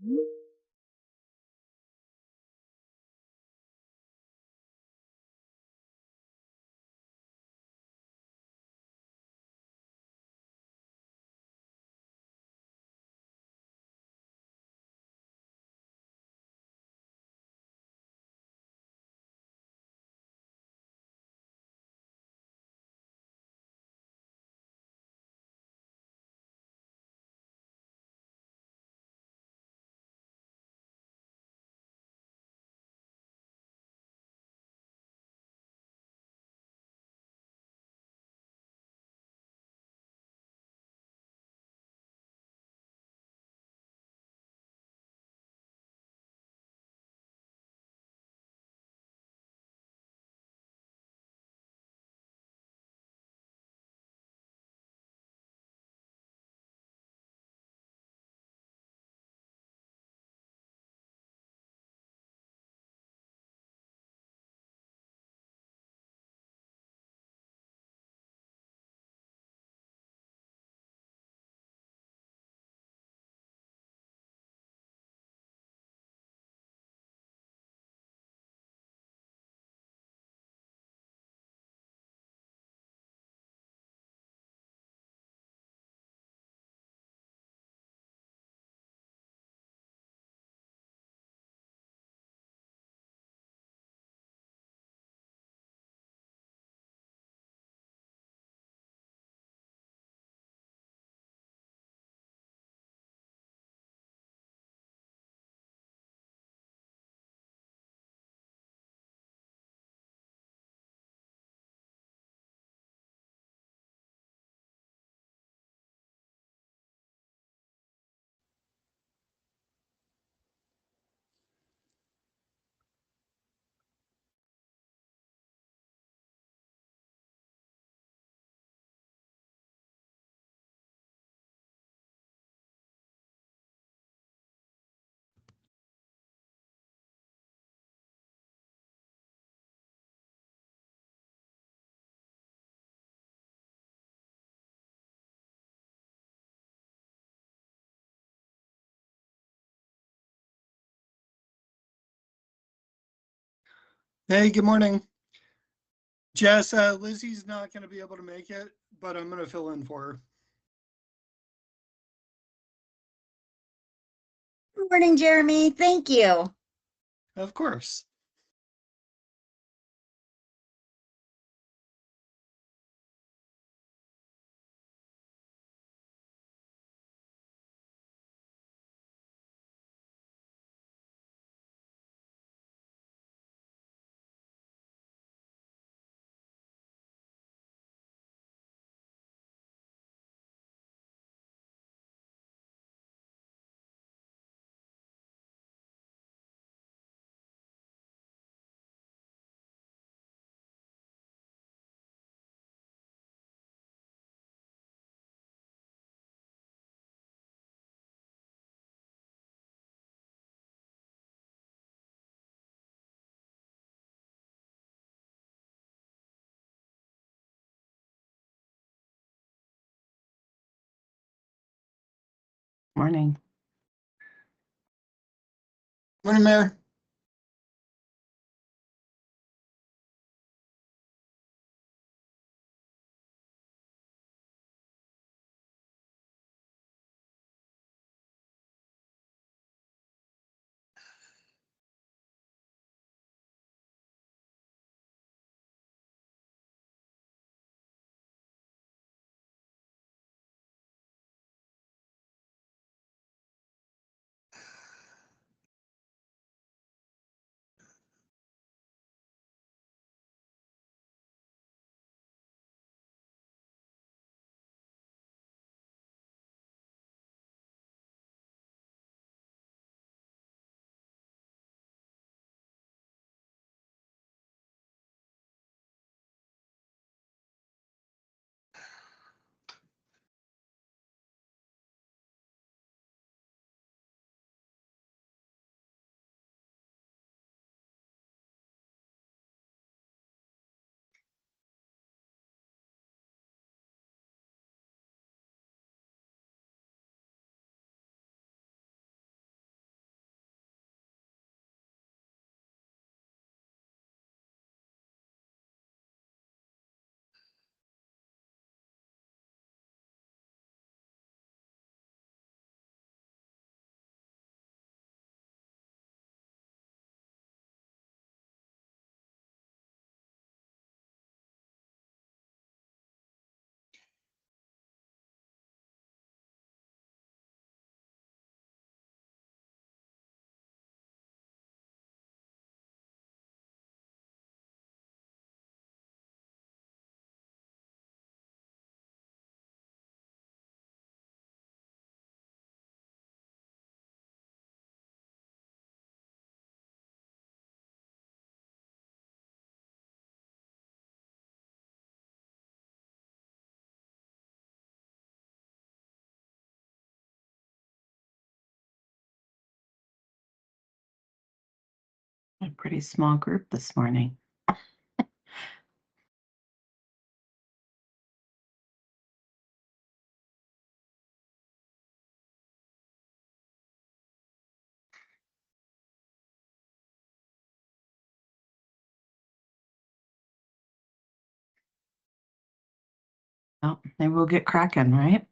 Hey, good morning. Jess, Lizzie's not going to be able to make it, but I'm going to fill in for her. Good morning, Jeremy. Thank you. Of course. Morning. Morning, Mayor. pretty small group this morning. Well, maybe we'll get cracking, right?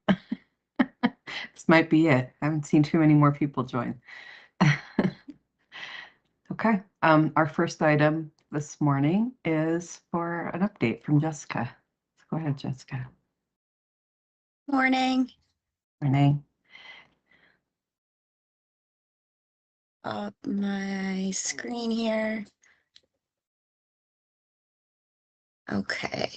This might be it. I haven't seen too many more people join. Okay, our first item this morning is for an update from Jessica. Go ahead, Jessica. Morning. Renee. Up my screen here. Okay.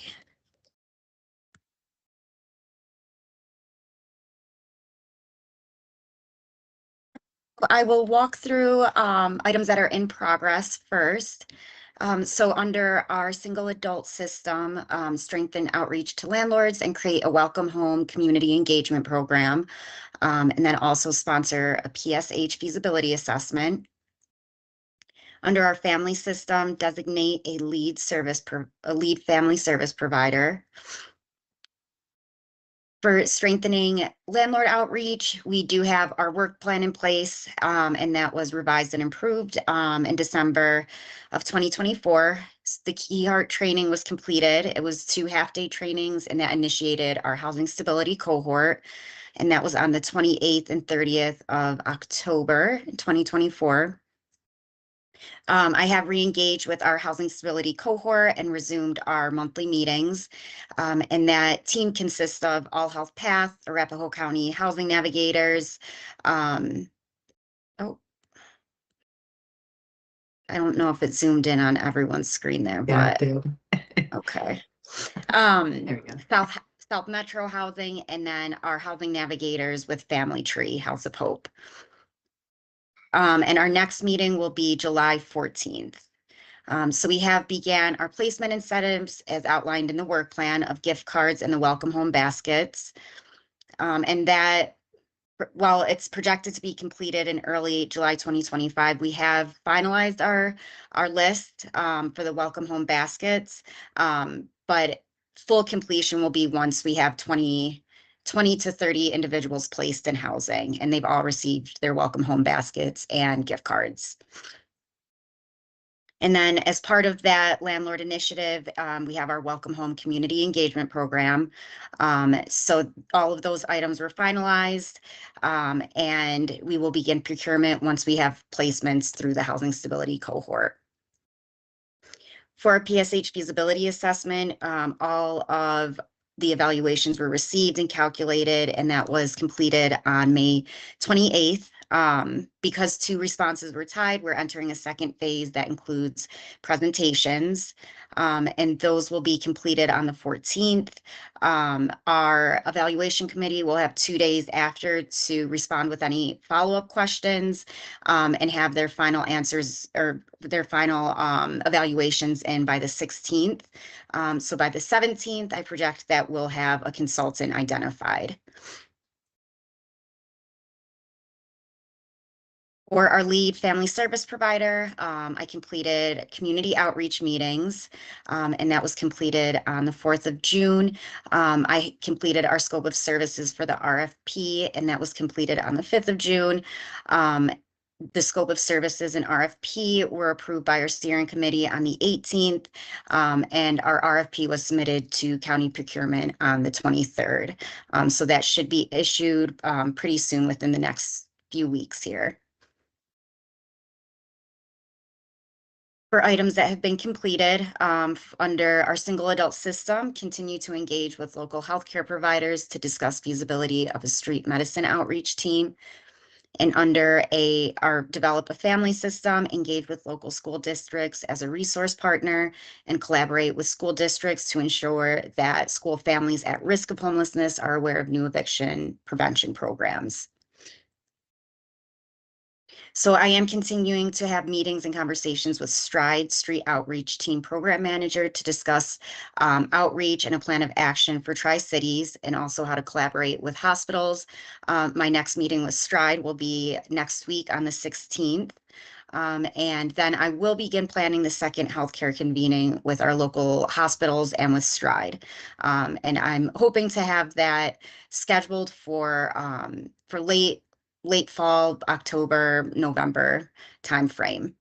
I will walk through items that are in progress first. So under our single adult system, strengthen outreach to landlords and create a welcome home community engagement program. And then also sponsor a PSH feasibility assessment. Under our family system, designate a lead family service provider. For strengthening landlord outreach, we do have our work plan in place, and that was revised and improved in December of 2024. The Key Heart training was completed. It was 2 half-day trainings, and that initiated our housing stability cohort, and that was on the 28th and 30th of October 2024. I have re-engaged with our housing stability cohort and resumed our monthly meetings. And that team consists of All Health Path, Arapahoe County housing navigators. Oh, I don't know if it zoomed in on everyone's screen there, Yeah, but okay. There we go. South Metro Housing, and then our housing navigators with Family Tree, House of Hope. And our next meeting will be July 14th. So we have began our placement incentives as outlined in the work plan of gift cards and the welcome home baskets. And that, while it's projected to be completed in early July 2025, we have finalized our list for the welcome home baskets. But full completion will be once we have 20 to 30 individuals placed in housing, and they've all received their welcome home baskets and gift cards. And then as part of that landlord initiative, we have our Welcome Home Community Engagement Program. So all of those items were finalized, and we will begin procurement once we have placements through the Housing Stability Cohort. For our PSH feasibility assessment, all of the evaluations were received and calculated, and that was completed on May 28th. Because 2 responses were tied, we're entering a second phase that includes presentations, and those will be completed on the 14th. Our evaluation committee will have 2 days after to respond with any follow-up questions, and have their final answers or their final evaluations in by the 16th. So by the 17th, I project that we'll have a consultant identified. For our lead family service provider, I completed community outreach meetings, and that was completed on the 4th of June. I completed our scope of services for the RFP, and that was completed on the 5th of June. The scope of services and RFP were approved by our steering committee on the 18th, and our RFP was submitted to county procurement on the 23rd. So that should be issued pretty soon within the next few weeks here. For items that have been completed under our single adult system, continue to engage with local healthcare providers to discuss feasibility of a street medicine outreach team. And under our develop a family system, engage with local school districts as a resource partner and collaborate with school districts to ensure that school families at risk of homelessness are aware of new eviction prevention programs. So I am continuing to have meetings and conversations with Stride Street Outreach Team Program Manager to discuss outreach and a plan of action for Tri-Cities, and also how to collaborate with hospitals. My next meeting with Stride will be next week on the 16th. And then I will begin planning the second healthcare convening with our local hospitals and with Stride. And I'm hoping to have that scheduled for late fall, October, November timeframe.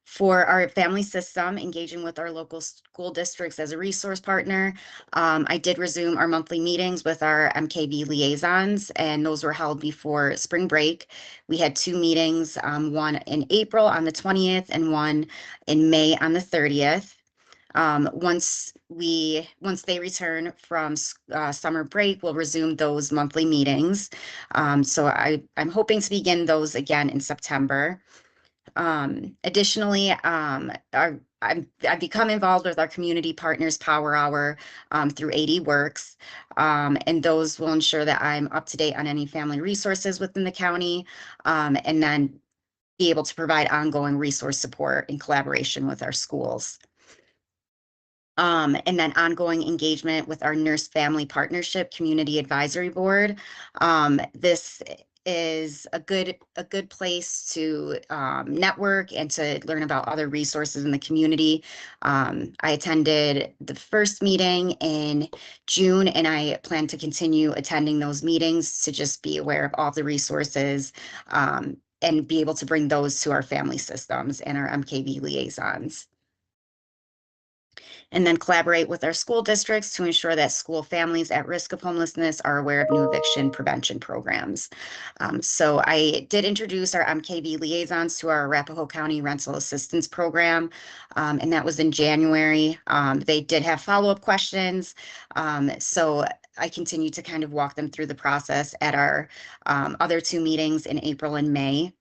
For our family system, engaging with our local school districts as a resource partner, I did resume our monthly meetings with our MKB liaisons, and those were held before spring break. We had 2 meetings, one in April on the 20th and one in May on the 30th. Once they return from summer break, we'll resume those monthly meetings. So I'm hoping to begin those again in September. Additionally, I've become involved with our community partners Power Hour through 80 Works, and those will ensure that I'm up to date on any family resources within the county, and then be able to provide ongoing resource support in collaboration with our schools. And then ongoing engagement with our Nurse Family Partnership Community Advisory Board. This is a good place to network and to learn about other resources in the community. I attended the first meeting in June, and I plan to continue attending those meetings to just be aware of all the resources and be able to bring those to our family systems and our MKB liaisons. And then collaborate with our school districts to ensure that school families at risk of homelessness are aware of new eviction prevention programs. So I did introduce our MKB liaisons to our Arapahoe County Rental Assistance Program, and that was in January. They did have follow-up questions, so I continue to kind of walk them through the process at our other 2 meetings in April and May.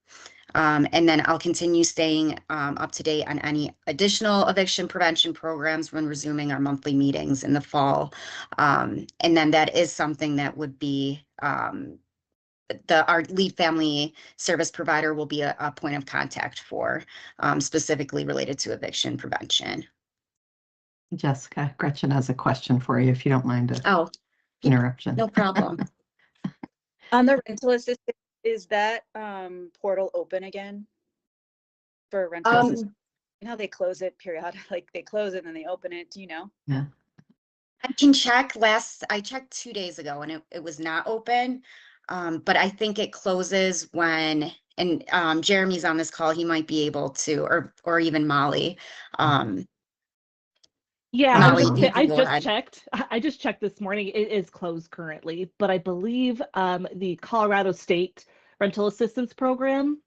And then I'll continue staying up to date on any additional eviction prevention programs when resuming our monthly meetings in the fall. And then that is something that would be our lead family service provider will be a point of contact for, specifically related to eviction prevention. Jessica, Gretchen has a question for you, if you don't mind an Oh, interruption. no problem. On the rental assistance, is that portal open again for rental assistance? You know how they close it periodically, like they close it and then they open it, do you know? Yeah. I can check. I checked 2 days ago and it was not open. But I think it closes when, and Jeremy's on this call, he might be able to, or even Molly. Yeah, Molly, I was you I can go just ahead. checked. I just checked this morning. It is closed currently, but I believe the Colorado State Rental Assistance Program,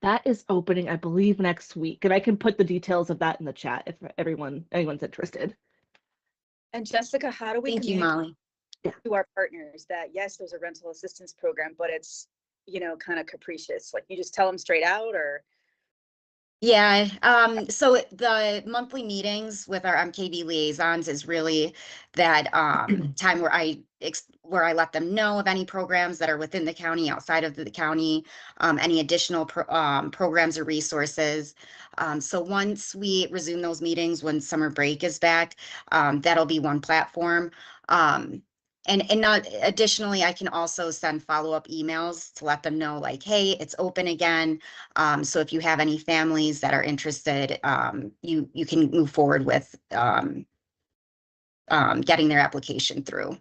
that is opening, I believe, next week. And I can put the details of that in the chat if anyone's interested. And Jessica, how do we Thank you, communicate Molly. to our partners that yes, there's a rental assistance program, but it's, you know, kind of capricious? Like you just tell them straight out, or? Yeah, so the monthly meetings with our MKB liaisons is really that time where I let them know of any programs that are within the county, outside of the county, any additional programs or resources. So once we resume those meetings when summer break is back, that'll be one platform. And not additionally, I can also send follow-up emails to let them know, like, hey, it's open again. So if you have any families that are interested, you can move forward with getting their application through.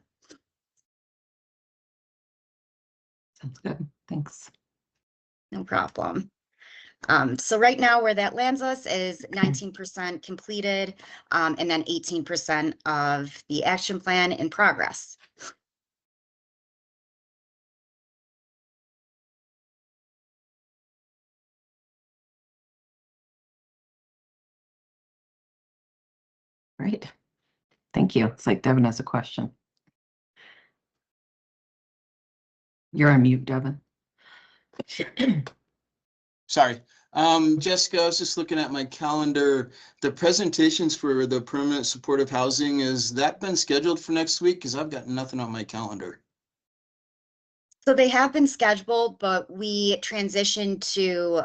Sounds good. Thanks. No problem. So right now where that lands us is 19% completed, and then 18% of the action plan in progress. Great. Thank you. It's like Devin has a question. You're on mute, Devin. Sorry. Jessica, I was just looking at my calendar. The presentations for the permanent supportive housing, has that been scheduled for next week? Because I've got nothing on my calendar. So they have been scheduled, but we transitioned to,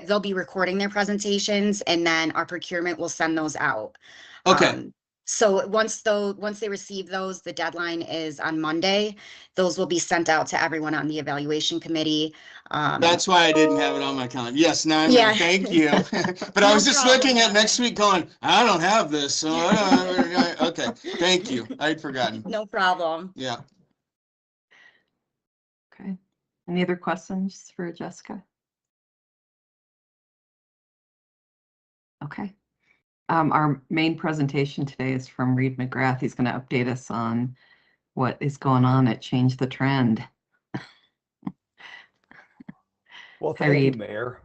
they'll be recording their presentations and then our procurement will send those out. Okay. So once they receive those, the deadline is on Monday. Those will be sent out to everyone on the evaluation committee. That's why I didn't have it on my calendar. Yes, now I'm Yeah. thank you. But I No was just problem, looking at Kevin. next week going, I don't have this, so I don't, okay, thank you. I'd forgotten. No problem. Yeah. Okay. Any other questions for Jessica? Okay. Our main presentation today is from Reed McGrath. He's going to update us on what is going on at Change the Trend. Well, Hi, thank you, Reed. Mayor.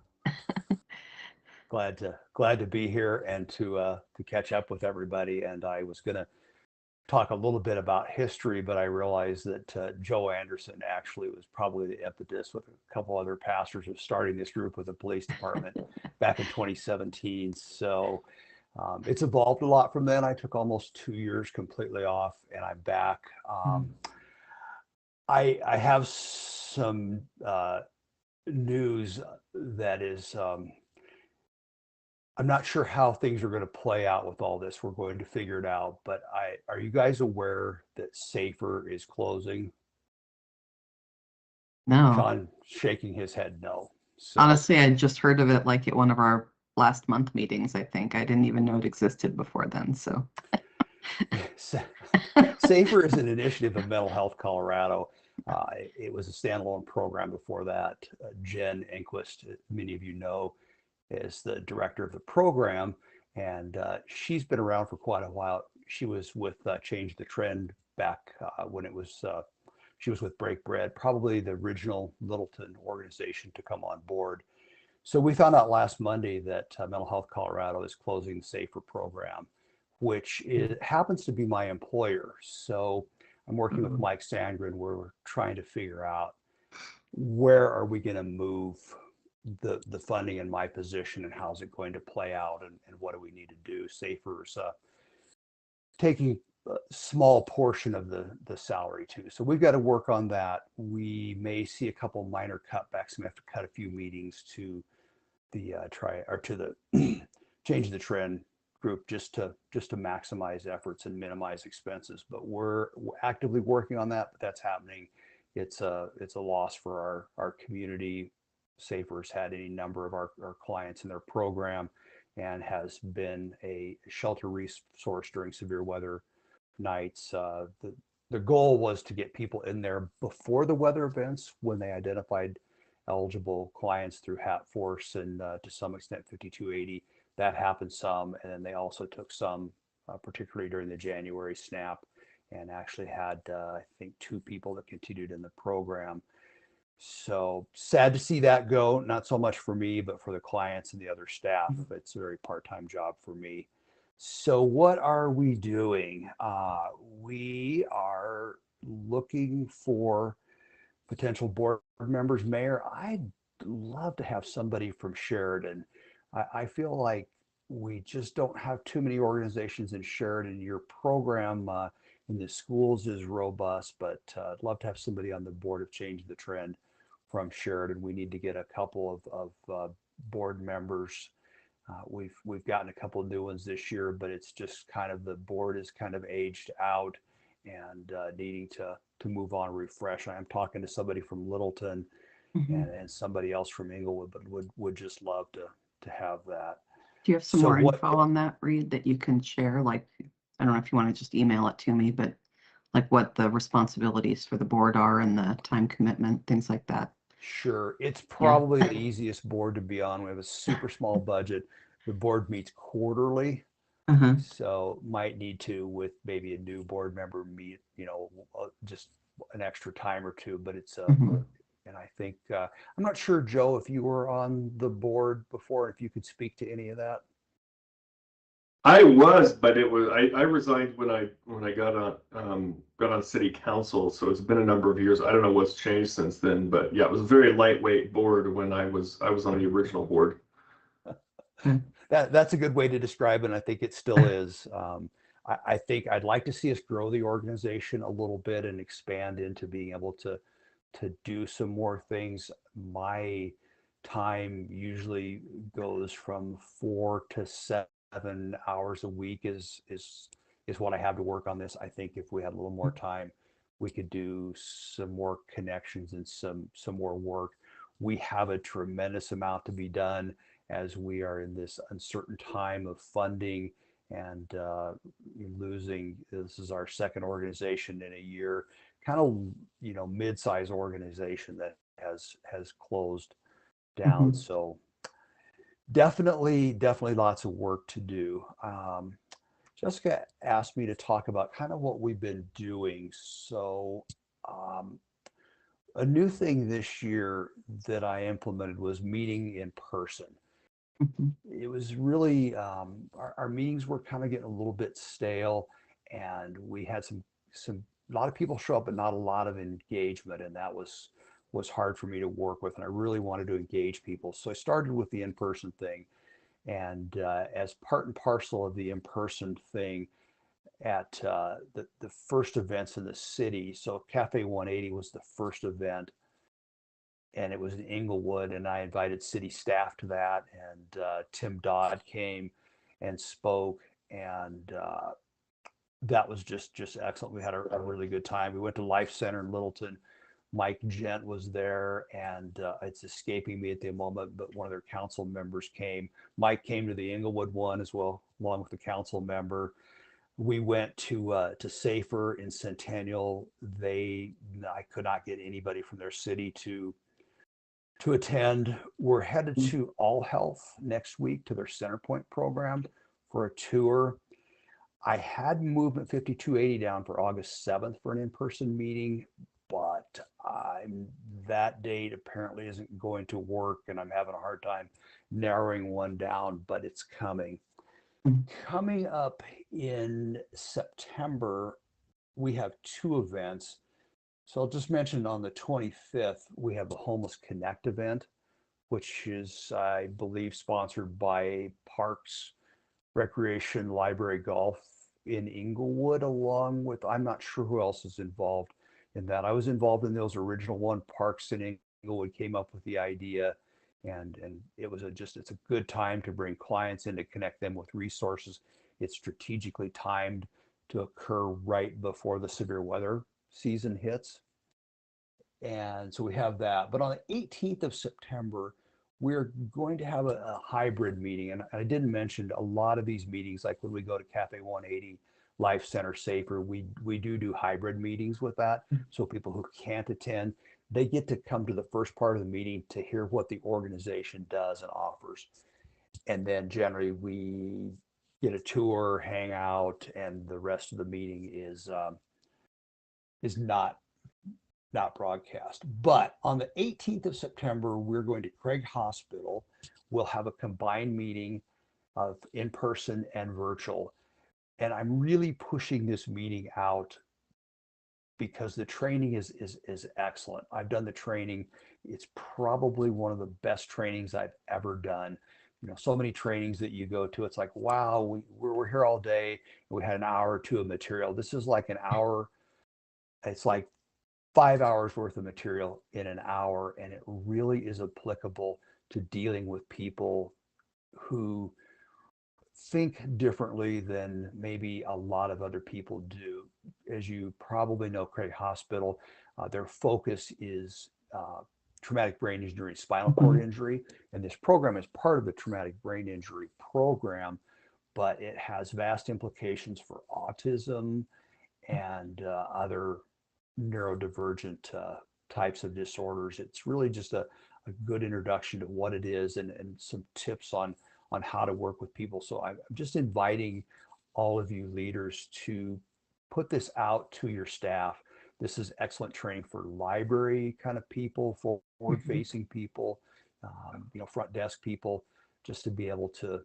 Glad to be here and to catch up with everybody. And I was going to talk a little bit about history, but I realized that Joe Anderson actually was probably the impetus with a couple other pastors of starting this group with the police department back in 2017. So it's evolved a lot from then. I took almost 2 years completely off, and I'm back. I have some news that is I'm not sure how things are going to play out with all this. We're going to figure it out. But are you guys aware that Safer is closing? No, Sean shaking his head no. So honestly, I just heard of it like at one of our last month meetings, I think. I didn't even know it existed before then, so. Safer is an initiative of Mental Health Colorado. It was a standalone program before that. Jen Enquist, many of you know, is the director of the program, and she's been around for quite a while. She was with Change the Trend back when it was, she was with Break Bread, probably the original Littleton organization to come on board. So we found out last Monday that Mental Health Colorado is closing the Safer program, which happens to be my employer. So I'm working with Mike Sangren. We're trying to figure out where are we going to move the funding in my position, and how's it going to play out, and what do we need to do. Safer's taking a small portion of the salary too. So we've got to work on that. We may see a couple minor cutbacks. We have to cut a few meetings to the Change the Trend group just to maximize efforts and minimize expenses. But we're actively working on that, but that's happening. It's a loss for our community. Safer's had any number of our clients in their program and has been a shelter resource during severe weather nights. The goal was to get people in there before the weather events when they identified eligible clients through HAT Force and to some extent 5280. That happened some, and then they also took some, particularly during the January snap, and actually had I think 2 people that continued in the program. So sad to see that go. Not so much for me, but for the clients and the other staff. It's a very part-time job for me. So what are we doing? We are looking for potential board members. Mayor, I'd love to have somebody from Sheridan. I feel like we just don't have too many organizations in Sheridan. Your program in the schools is robust, but I'd love to have somebody on the board of Change the Trend from Sheridan. We need to get a couple of board members. We've gotten a couple of new ones this year, but it's just kind of the board is kind of aged out and needing to move on, refresh. I'm talking to somebody from Littleton and somebody else from Inglewood, but would just love to have that. Do you have some So more what- info on that, Reed, that you can share? Like, I don't know if you want to just email it to me, but like what the responsibilities for the board are and the time commitment, things like that. Sure. It's probably the easiest board to be on. We have a super small budget. The board meets quarterly. So might need to, with maybe a new board member, meet, just an extra time or two, but it's and I think I'm not sure, Joe, if you were on the board before, if you could speak to any of that. I was, but I resigned when I got on city council, so it's been a number of years. I don't know what's changed since then, but yeah, it was a very lightweight board when I was on the original board. That's a good way to describe it, and I think it still is. I think I'd like to see us grow the organization a little bit and expand into being able to do some more things. My time usually goes from 4 to 7 hours a week is is what I have to work on this. I think if we had a little more time, we could do some more connections and some more work. We have a tremendous amount to be done as we are in this uncertain time of funding and losing. This is our second organization in a year, kind of, mid-size organization that has closed down. So definitely lots of work to do. Jessica asked me to talk about kind of what we've been doing. So a new thing this year that I implemented was meeting in person. It was really, our meetings were kind of getting a little bit stale, and we had a lot of people show up, but not a lot of engagement. And that was hard for me to work with. And I really wanted to engage people. So I started with the in-person thing. And as part and parcel of the in-person thing at the first events in the city, so Cafe 180 was the first event, and it was in Inglewood, and I invited city staff to that, and Tim Dodd came and spoke, and that was just excellent. We had a really good time. We went to Life Center in Littleton. Mike Gent was there, and it's escaping me at the moment, but one of their council members came. Mike came to the Inglewood one as well, along with the council member. We went to Safer in Centennial. I could not get anybody from their city to attend. We're headed to All Health next week to their Centerpoint program for a tour. I had Movement 5280 down for August 7th for an in-person meeting, but that date apparently isn't going to work, and I'm having a hard time narrowing one down, but it's coming. Coming up in September, we have two events. So I'll just mention on the 25th, we have the Homeless Connect event, which is, I believe, sponsored by Parks, Recreation, Library, Golf in Inglewood, along with, I'm not sure who else is involved in that. I was involved in those original one. Parks in Inglewood came up with the idea, and it was it's a good time to bring clients in to connect them with resources. It's strategically timed to occur right before the severe weather season hits. And so we have that. But on the 18th of September, we're going to have a hybrid meeting. And I didn't mention a lot of these meetings, like when we go to Cafe 180, Life Center, Safer, we do hybrid meetings with that. So people who can't attend, they get to come to the first part of the meeting to hear what the organization does and offers. And then generally we get a tour, hang out, and the rest of the meeting is not broadcast. But on the 18th of September, we're going to Craig Hospital. We'll have a combined meeting of in-person and virtual. And I'm really pushing this meeting out because the training is excellent. I've done the training. It's probably one of the best trainings I've ever done. So many trainings that you go to, it's like, wow, we're here all day, and we had an hour or two of material. This is like an hour. It's like 5 hours worth of material in an hour, and it really is applicable to dealing with people who think differently than maybe a lot of other people do. As you probably know, Craig Hospital, their focus is traumatic brain injury, spinal cord injury, and this program is part of the traumatic brain injury program, but it has vast implications for autism and other neurodivergent types of disorders. It's really just a good introduction to what it is, and some tips on how to work with people. So I'm just inviting all of you leaders to put this out to your staff. This is excellent training for library kind of people, forward-facing people, front desk people, just to be able to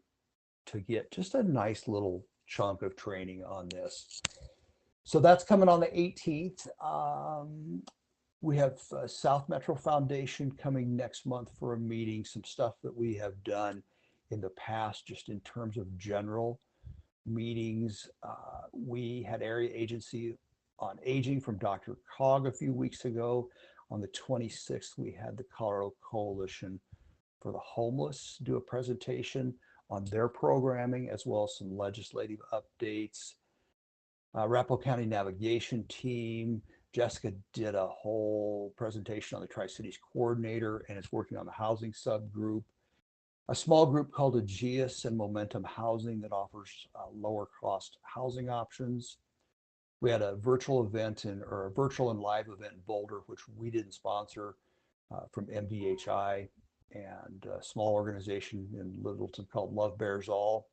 get just a nice little chunk of training on this. So that's coming on the 18th. We have South Metro Foundation coming next month for a meeting, some stuff that we have done in the past, just in terms of general meetings. We had Area Agency on Aging from Dr. Cog a few weeks ago. On the 26th, we had the Colorado Coalition for the Homeless do a presentation on their programming, as well as some legislative updates. Arapahoe County Navigation Team. Jessica did a whole presentation on the Tri-Cities Coordinator and is working on the housing subgroup. A small group called Aegeus and Momentum Housing that offers lower cost housing options. We had a virtual event or a virtual and live event in Boulder, which we didn't sponsor, from MDHI, and a small organization in Littleton called Love Bears All.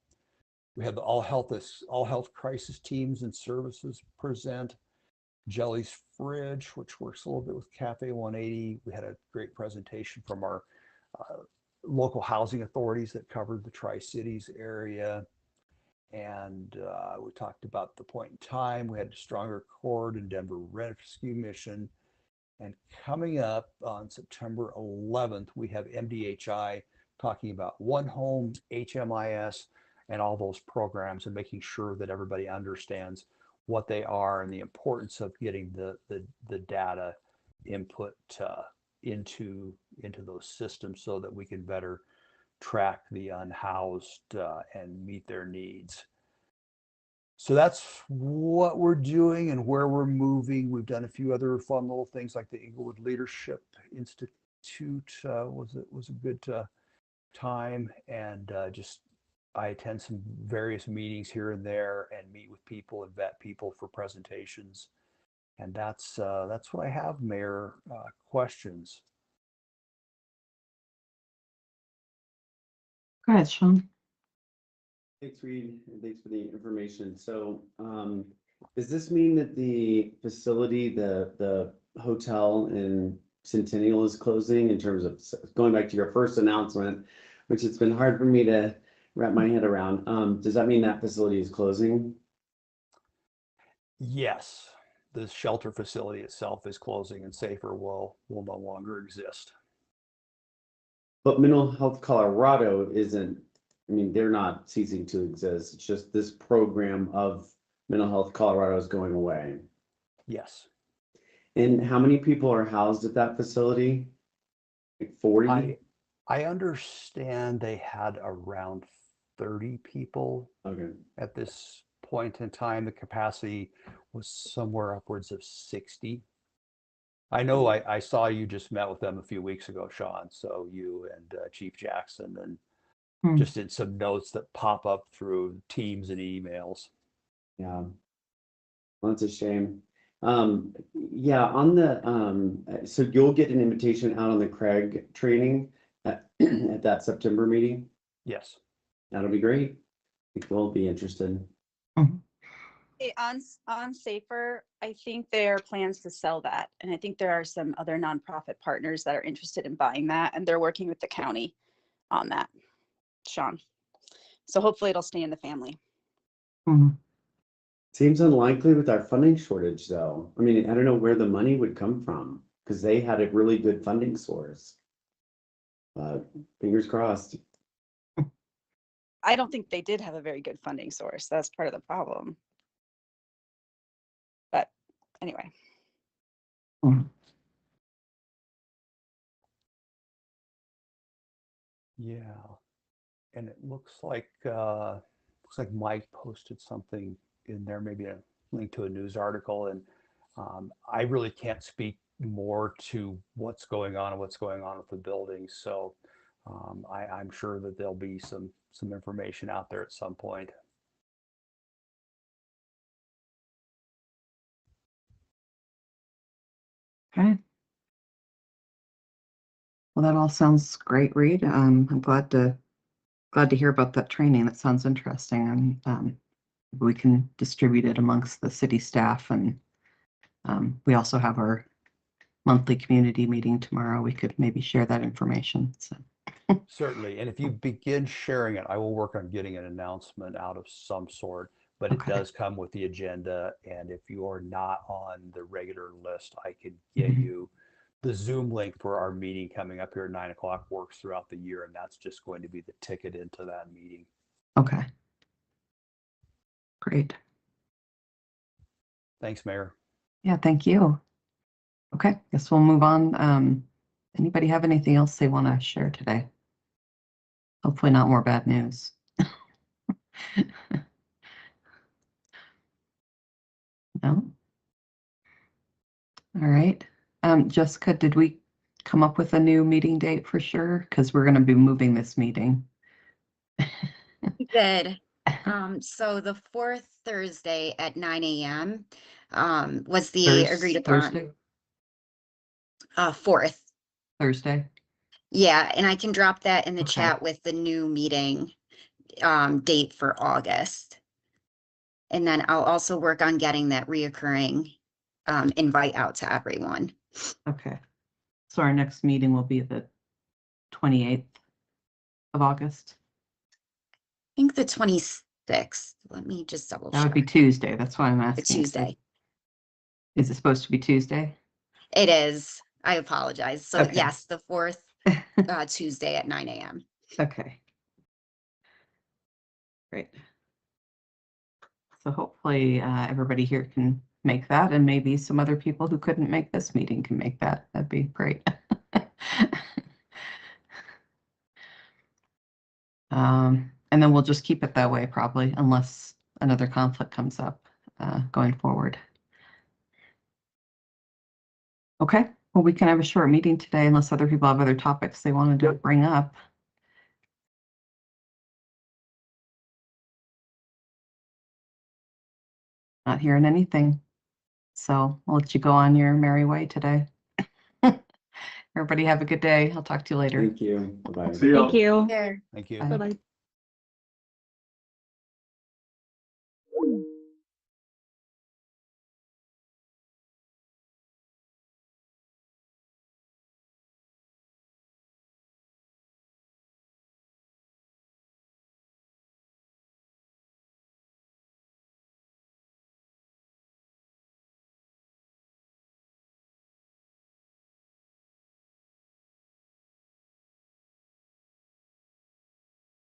We had the all health crisis teams and services present. Jelly's Fridge, which works a little bit with Cafe 180. We had a great presentation from our local housing authorities that covered the Tri-Cities area. And we talked about the point in time. We had a Stronger Accord and Denver Rescue Mission. And coming up on September 11th, we have MDHI talking about One Home, HMIS, and all those programs, and making sure that everybody understands what they are and the importance of getting the data input into those systems so that we can better track the unhoused and meet their needs. So that's what we're doing and where we're moving. We've done a few other fun little things like the Inglewood Leadership Institute was a good time, and just I attend some various meetings here and there and meet with people and vet people for presentations. And that's what I have, Mayor. Questions? Go ahead, Sean. Thanks, Reed, and thanks for the information. So, does this mean that the facility, the hotel in Centennial is closing, in terms of going back to your first announcement, which it's been hard for me to wrap my head around? Does that mean that facility is closing? Yes, the shelter facility itself is closing, and Safer will no longer exist. But Mental Health Colorado isn't, I mean, they're not ceasing to exist. It's just this program of Mental Health Colorado is going away. Yes. And how many people are housed at that facility? Like 40? I understand they had around 30 people Okay. at this point in time. The capacity was somewhere upwards of 60. I know I saw you just met with them a few weeks ago, Sean. So you and Chief Jackson, and just did some notes that pop up through Teams and emails. Yeah. Well, that's a shame. Yeah, on the so you'll get an invitation out on the Craig training at, at that September meeting. Yes. That'll be great. I think we'll be interested. Hey, on Safer, I think there are plans to sell that. And I think there are some other nonprofit partners that are interested in buying that, and they're working with the county on that, Sean. So hopefully it'll stay in the family. Seems unlikely with our funding shortage, though. I mean, I don't know where the money would come from, because they had a really good funding source. Fingers crossed. I don't think they did have a very good funding source. That's part of the problem. But anyway. Yeah. And it looks like Mike posted something in there, maybe a link to a news article. And I really can't speak more to what's going on with the building. So I'm sure that there'll be some information out there at some point. Okay. Well, that all sounds great, Reed. I'm glad to hear about that training. That sounds interesting, and we can distribute it amongst the city staff. And we also have our monthly community meeting tomorrow. We could maybe share that information. So. Certainly. And if you begin sharing it, I will work on getting an announcement out of some sort, but it does come with the agenda. And if you are not on the regular list, I could get you the Zoom link for our meeting coming up here at 9 o'clock. Works throughout the year, and that's just going to be the ticket into that meeting. Okay. Great. Thanks, Mayor. Yeah, thank you. Okay, guess we'll move on. Anybody have anything else they want to share today? Hopefully not more bad news. No? All right. Jessica, did we come up with a new meeting date for sure? Because we're going to be moving this meeting. Good. So the fourth Thursday at 9 a.m. Was the agreed upon. Thursday? Fourth. Thursday? Yeah, and I can drop that in the Okay. chat with the new meeting date for August. And then I'll also work on getting that reoccurring invite out to everyone. Okay. So our next meeting will be the 28th of August. I think the 26th. Let me just double That would be check. Tuesday. That's why I'm The asking. Tuesday. Is it supposed to be Tuesday? It is. I apologize. So Okay. yes, the fourth Tuesday at 9 a.m. Okay. Great. So hopefully everybody here can make that, and maybe some other people who couldn't make this meeting can make that. That'd be great. And then we'll just keep it that way probably, unless another conflict comes up going forward. Okay, well, we can have a short meeting today unless other people have other topics they wanted to bring up. Not hearing anything. So I'll let you go on your merry way today. Everybody have a good day. I'll talk to you later. Thank you. Bye-bye. See y'all. Thank you. There. Thank you. Bye. Bye-bye.